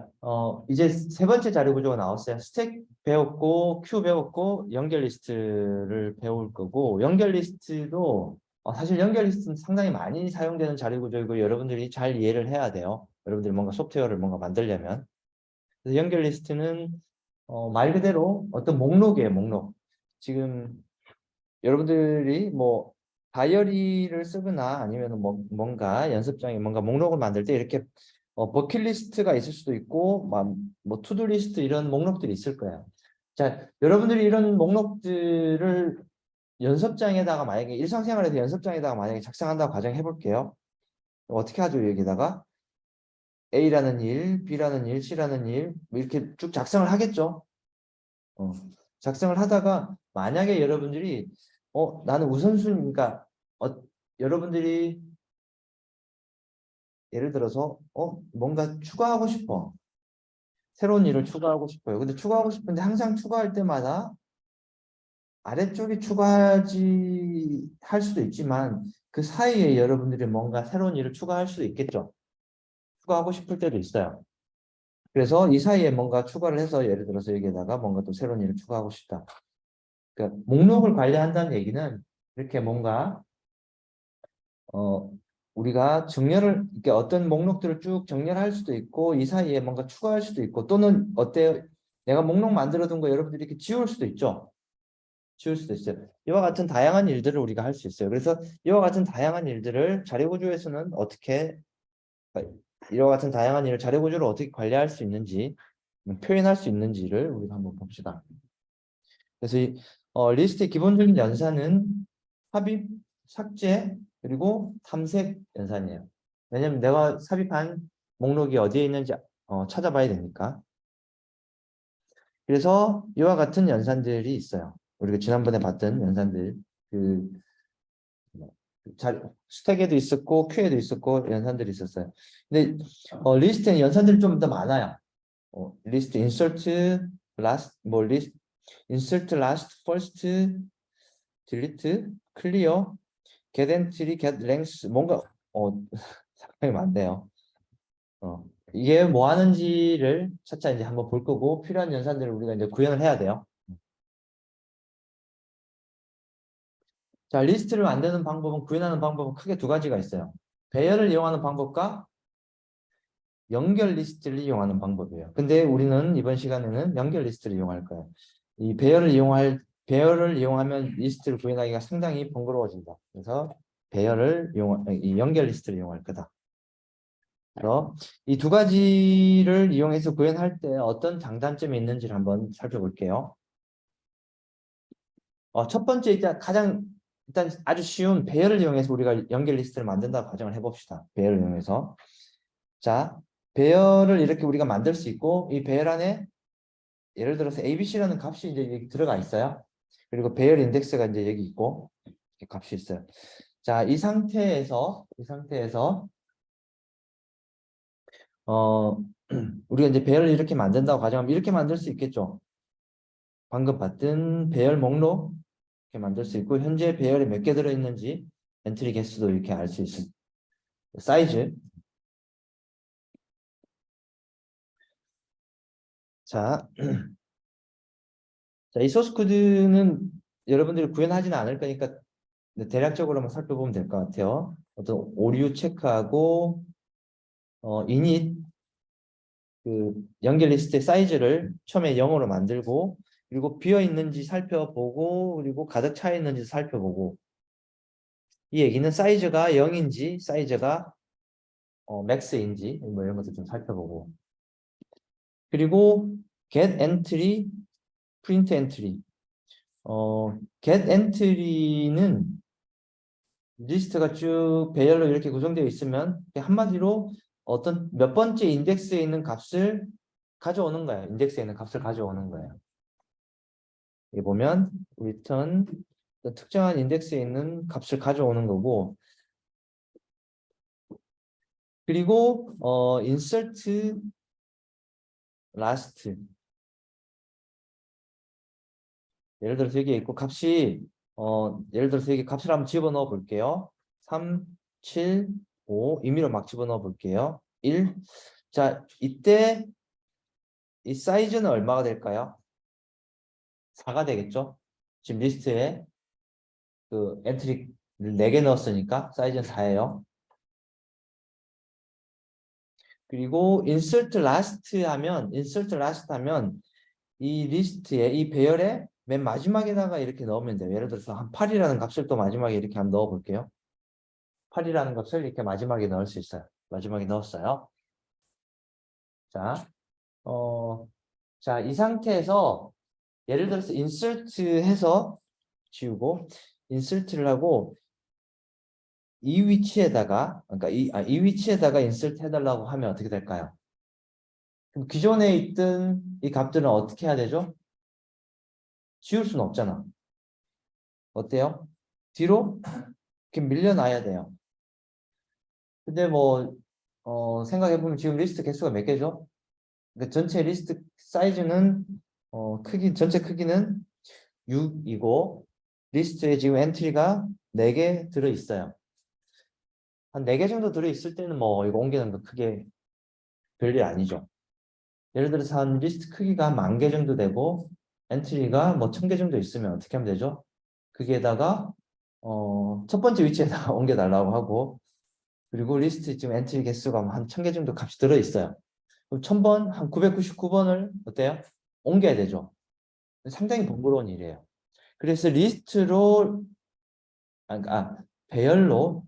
자, 이제 세 번째 자료 구조가 나왔어요. 스택 배웠고, 큐 배웠고, 연결 리스트를 배울 거고, 연결 리스트도, 사실 연결 리스트는 상당히 많이 사용되는 자료 구조이고, 여러분들이 잘 이해를 해야 돼요. 여러분들이 뭔가 소프트웨어를 뭔가 만들려면. 그래서 연결 리스트는, 말 그대로 어떤 목록이에요, 목록. 지금, 여러분들이 뭐, 다이어리를 쓰거나 아니면 뭐, 뭔가 연습장에 뭔가 목록을 만들 때 이렇게 버킷리스트가 있을 수도 있고, 뭐 투두리스트 이런 목록들이 있을 거예요. 자, 여러분들이 이런 목록들을 연습장에다가 만약에 일상생활에서 연습장에다가 만약에 작성한다고 가정해 볼게요. 어떻게 하죠? 여기다가 A라는 일, B라는 일, C라는 일, 뭐 이렇게 쭉 작성을 하겠죠. 작성을 하다가 만약에 여러분들이 나는 우선순위니까 여러분들이 예를 들어서 뭔가 추가하고 싶어. 새로운 일을 추가하고 싶어요. 근데 추가하고 싶은데 항상 추가할 때마다 아래쪽에 추가하지 할 수도 있지만 그 사이에 여러분들이 뭔가 새로운 일을 추가할 수도 있겠죠. 추가하고 싶을 때도 있어요. 그래서 이 사이에 뭔가 추가를 해서 예를 들어서 여기에다가 뭔가 또 새로운 일을 추가하고 싶다. 그러니까 목록을 관리한다는 얘기는 이렇게 뭔가 우리가 이렇게 어떤 목록들을 쭉 정렬할 수도 있고 이 사이에 뭔가 추가할 수도 있고 또는 어때요? 내가 목록 만들어 둔 거 여러분들이 이렇게 지울 수도 있죠. 지울 수도 있어요. 이와 같은 다양한 일들을 우리가 할 수 있어요. 그래서 이와 같은 다양한 일들을 자료구조에서는 이와 같은 다양한 일을 자료구조를 어떻게 관리할 수 있는지 표현할 수 있는지를 우리가 한번 봅시다. 그래서 이 리스트의 기본적인 연산은 삽입, 삭제, 그리고 탐색 연산이에요. 왜냐면 내가 삽입한 목록이 어디에 있는지 찾아봐야 되니까. 그래서 이와 같은 연산들이 있어요. 우리가 지난번에 봤던 연산들. 그 스택에도 있었고 큐에도 있었고 연산들이 있었어요. 근데 리스트에는 연산들이 좀 더 많아요. 리스트 인서트, 라스트, 뭐 리스트 인서트, 라스트, 퍼스트, 딜리트, 클리어, get entry, get length 뭔가 상당히 많네요. 이게 뭐 하는지를 차차 이제 한번 볼 거고 필요한 연산들을 우리가 이제 구현을 해야 돼요. 자, 리스트를 만드는 방법은 구현하는 방법은 크게 두 가지가 있어요. 배열을 이용하는 방법과 연결 리스트를 이용하는 방법이에요. 근데 우리는 이번 시간에는 연결 리스트를 이용할 거예요. 이 배열을 이용하면 리스트를 구현하기가 상당히 번거로워진다. 그래서 이 연결 리스트를 이용할 거다. 그래서 이 두 가지를 이용해서 구현할 때 어떤 장단점이 있는지를 한번 살펴볼게요. 첫 번째 일단 아주 쉬운 배열을 이용해서 우리가 연결 리스트를 만든다고 가정을 해봅시다. 배열을 이용해서. 자, 배열을 이렇게 우리가 만들 수 있고 이 배열 안에 예를 들어서 ABC라는 값이 이제 여기 들어가 있어요. 그리고 배열 인덱스가 이제 여기 있고 이렇게 값이 있어요. 자, 이 상태에서 우리가 이제 배열을 이렇게 만든다고 가정하면 이렇게 만들 수 있겠죠. 방금 봤던 배열 목록 이렇게 만들 수 있고 현재 배열이 몇 개 들어있는지 엔트리 개수도 이렇게 알 수 있습니다. 사이즈. 자, 이 소스 코드는 여러분들이 구현하지는 않을 거니까 대략적으로만 살펴보면 될 것 같아요. 어떤 오류 체크하고 init 그 연결 리스트의 사이즈를 처음에 0으로 만들고 그리고 비어 있는지 살펴보고 그리고 가득 차 있는지 살펴보고 이 얘기는 사이즈가 0인지 사이즈가 맥스인지 뭐 이런 것들 좀 살펴보고 그리고 get entry, print entry get entry는 리스트가 쭉 배열로 이렇게 구성되어 있으면 한마디로 어떤 몇 번째 인덱스에 있는 값을 가져오는 거예요. 인덱스에 있는 값을 가져오는 거예요. 여기 보면 return 특정한 인덱스에 있는 값을 가져오는 거고 그리고 insert last 예를 들어서 여기에 있고 값이 예를 들어서 여기 값을 한번 집어넣어 볼게요. 3, 7, 5 임의로 막 집어넣어 볼게요. 1. 자, 이때 이 사이즈는 얼마가 될까요? 4가 되겠죠? 지금 리스트에 그 엔트리를 4개 넣었으니까 사이즈는 4예요. 그리고 insert last 하면 이 리스트에 이 배열에 맨 마지막에다가 이렇게 넣으면 돼요. 예를 들어서 한 8이라는 값을 또 마지막에 이렇게 한번 넣어 볼게요. 8이라는 값을 이렇게 마지막에 넣을 수 있어요. 마지막에 넣었어요. 자, 이 상태에서 예를 들어서 insert 해서 지우고 insert를 하고 이 위치에다가 그러니까 이 위치에다가 insert 해달라고 하면 어떻게 될까요? 그럼 기존에 있던 이 값들은 어떻게 해야 되죠? 지울 수는 없잖아. 어때요? 뒤로 이렇게 밀려놔야 돼요. 근데 뭐 생각해보면 지금 리스트 개수가 몇 개죠? 그러니까 전체 리스트 사이즈는 전체 크기는 6이고 리스트에 지금 엔트리가 4개 들어있어요. 한 4개 정도 들어있을 때는 뭐 이거 옮기는 거 크게 별일 아니죠. 예를 들어서 한 리스트 크기가 한 10,000개 정도 되고 엔트리가 뭐 1,000개 정도 있으면 어떻게 하면 되죠? 거기에다가 첫 번째 위치에다가 옮겨달라고 하고 그리고 리스트 지금 엔트리 개수가 한 1,000개 정도 값이 들어있어요. 그럼 1,000번, 한 999번을 어때요? 옮겨야 되죠. 상당히 번거로운 일이에요. 그래서 리스트로 배열로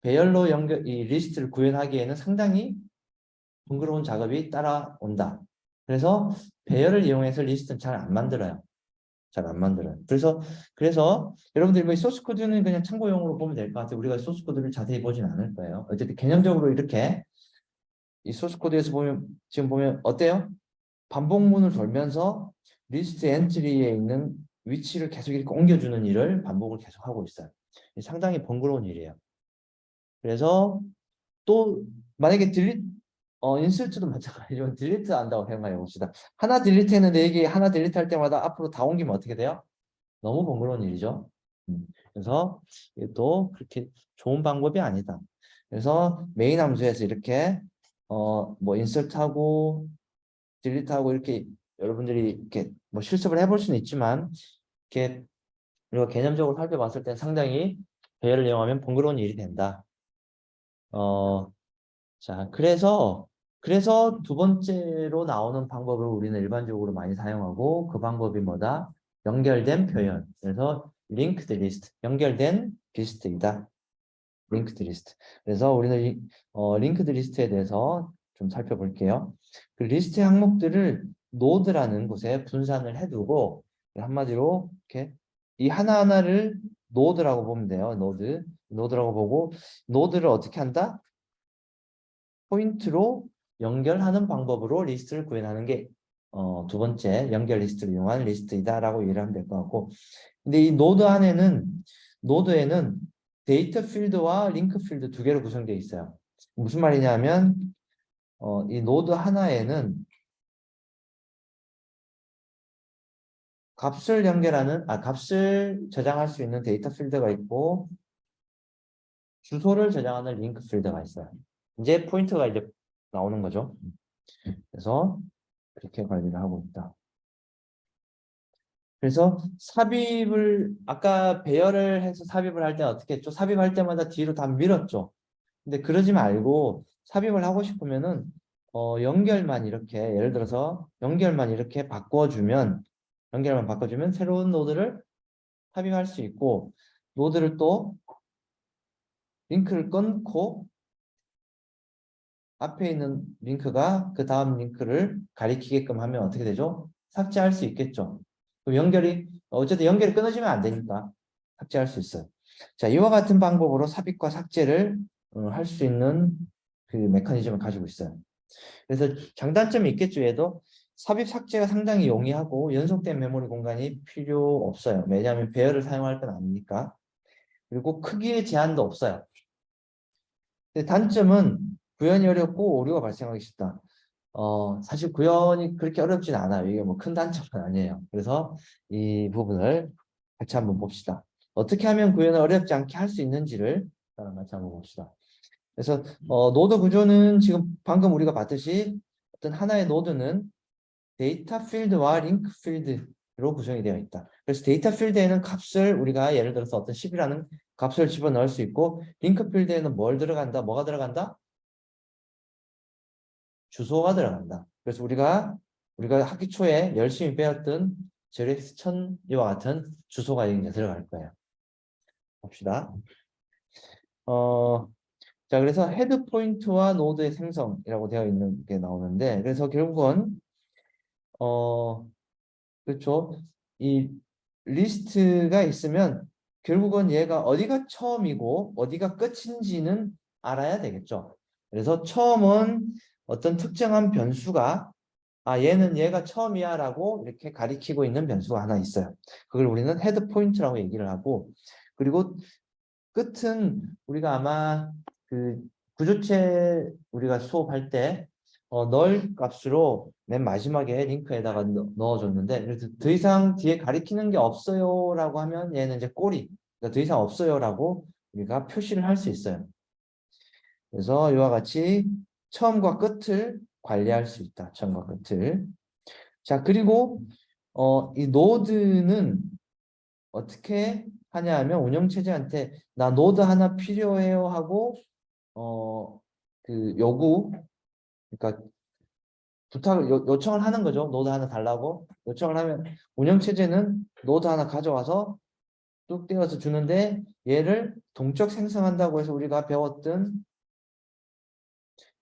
이 리스트를 구현하기에는 상당히 번거로운 작업이 따라온다. 그래서 배열을 이용해서 리스트는 잘 안 만들어요. 잘 안 만들어요. 그래서 여러분들이 뭐 소스 코드는 그냥 참고용으로 보면 될 것 같아요. 우리가 소스 코드를 자세히 보진 않을 거예요. 어쨌든 개념적으로 이렇게 이 소스 코드에서 보면 지금 보면 어때요? 반복문을 돌면서 리스트 엔트리에 있는 위치를 계속 이렇게 옮겨주는 일을 반복을 계속 하고 있어요. 상당히 번거로운 일이에요. 그래서 또 만약에 인sert도 마찬가지지만 딜리트 한다고 생각해 봅시다. 하나 딜리트 했는데 이게 하나 딜리트 할 때마다 앞으로 다 옮기면 어떻게 돼요? 너무 번거로운 일이죠. 그래서 이것도 그렇게 좋은 방법이 아니다. 그래서 메인 함수에서 이렇게 뭐 인sert하고 딜리트하고 이렇게 여러분들이 이렇게 뭐 실습을 해볼 수는 있지만 이렇게 우리가 개념적으로 살펴봤을 때 상당히 배열을 이용하면 번거로운 일이 된다. 자, 그래서 두 번째로 나오는 방법을 우리는 일반적으로 많이 사용하고 그 방법이 뭐다? 연결된 표현. 그래서 linked list, 연결된 리스트이다. linked list. 그래서 우리는 linked list에 대해서 좀 살펴볼게요. 그 리스트의 항목들을 노드라는 곳에 분산을 해두고 한마디로 이렇게 이 하나하나를 노드라고 보면 돼요. 노드라고 보고 노드를 어떻게 한다? 포인트로 연결하는 방법으로 리스트를 구현하는 게 두 번째 연결 리스트를 이용한 리스트이다라고 이해를 하면 될 것 같고 근데 이 노드에는 데이터 필드와 링크 필드 두 개로 구성되어 있어요. 무슨 말이냐면 이 노드 하나에는 값을 저장할 수 있는 데이터 필드가 있고 주소를 저장하는 링크 필드가 있어요. 이제 포인트가 이제 나오는 거죠. 그래서 그렇게 관리를 하고 있다. 그래서 아까 배열을 해서 삽입을 할 때 어떻게 했죠? 삽입할 때마다 뒤로 다 밀었죠. 근데 그러지 말고 삽입을 하고 싶으면은 연결만 이렇게 예를 들어서 연결만 바꿔주면 새로운 노드를 삽입할 수 있고 노드를 또 링크를 끊고 앞에 있는 링크가 그 다음 링크를 가리키게끔 하면 어떻게 되죠? 삭제할 수 있겠죠. 그럼 어쨌든 연결이 끊어지면 안 되니까 삭제할 수 있어요. 자, 이와 같은 방법으로 삽입과 삭제를 할 수 있는 그 메커니즘을 가지고 있어요. 그래서 장단점이 있겠죠. 얘도 삽입 삭제가 상당히 용이하고 연속된 메모리 공간이 필요 없어요. 왜냐하면 배열을 사용할 건 아니니까. 그리고 크기의 제한도 없어요. 근데 단점은 구현이 어렵고 오류가 발생하기 쉽다. 사실 구현이 그렇게 어렵진 않아요. 이게 뭐 큰 단점은 아니에요. 그래서 이 부분을 같이 한번 봅시다. 어떻게 하면 구현을 어렵지 않게 할 수 있는지를 같이 한번 봅시다. 그래서 노드 구조는 지금 방금 우리가 봤듯이 어떤 하나의 노드는 데이터 필드와 링크 필드로 구성이 되어 있다. 그래서 데이터 필드에는 값을 우리가 예를 들어서 어떤 10이라는 값을 집어넣을 수 있고, 링크 필드에는 뭘 들어간다? 뭐가 들어간다? 주소가 들어간다. 그래서 우리가 학기 초에 열심히 배웠던 JS 1000이와 같은 주소가 이제 들어갈 거예요. 봅시다. 자, 그래서 헤드 포인트와 노드의 생성이라고 되어 있는 게 나오는데, 그래서 결국은 그렇죠. 이 리스트가 있으면 결국은 얘가 어디가 처음이고 어디가 끝인지는 알아야 되겠죠. 그래서 처음은 어떤 특정한 변수가 얘는 얘가 처음이야 라고 이렇게 가리키고 있는 변수가 하나 있어요. 그걸 우리는 헤드 포인트라고 얘기를 하고, 그리고 끝은 우리가 아마 그 구조체 우리가 수업할 때 널 값으로 맨 마지막에 링크에다가 넣어줬는데, 그래서 더 이상 뒤에 가리키는 게 없어요 라고 하면 얘는 이제 꼬리, 그러니까 더 이상 없어요 라고 우리가 표시를 할 수 있어요. 그래서 이와 같이 처음과 끝을 관리할 수 있다. 처음과 끝을. 자, 그리고 이 노드는 어떻게 하냐 하면 운영체제한테 나 노드 하나 필요해요 하고 그 요구, 그러니까 부탁을 요청을 하는 거죠. 노드 하나 달라고 요청을 하면 운영체제는 노드 하나 가져와서 뚝 떼어서 주는데, 얘를 동적 생성한다고 해서 우리가 배웠던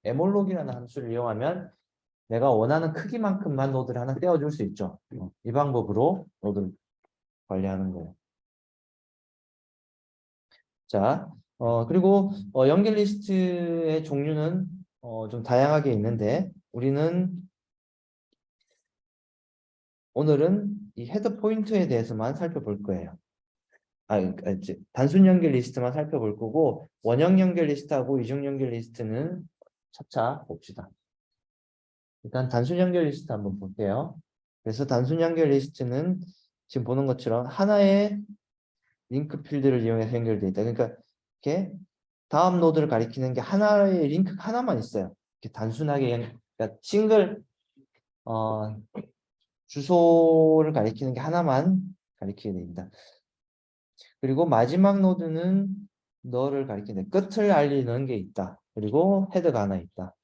에몰록이라는 함수를 이용하면 내가 원하는 크기만큼만 노드를 하나 떼어줄 수 있죠. 이 방법으로 노드를 관리하는 거예요. 자, 그리고 연결 리스트의 종류는 좀 다양하게 있는데, 우리는 오늘은 이 헤더 포인트에 대해서만 살펴볼 거예요. 이제 단순 연결 리스트만 살펴볼 거고, 원형 연결 리스트하고 이중 연결 리스트는 차차 봅시다. 일단 단순 연결 리스트 한번 볼게요. 그래서 단순 연결 리스트는 지금 보는 것처럼 하나의 링크 필드를 이용해서 연결되어 있다. 그러니까 이렇게 다음 노드를 가리키는 게 하나의 링크 하나만 있어요. 이렇게 단순하게 그러니까 싱글 주소를 가리키는 게 하나만 가리키게 됩니다. 그리고 마지막 노드는 너를 가리키는 끝을 알리는 게 있다. 그리고 헤드가 하나 있다.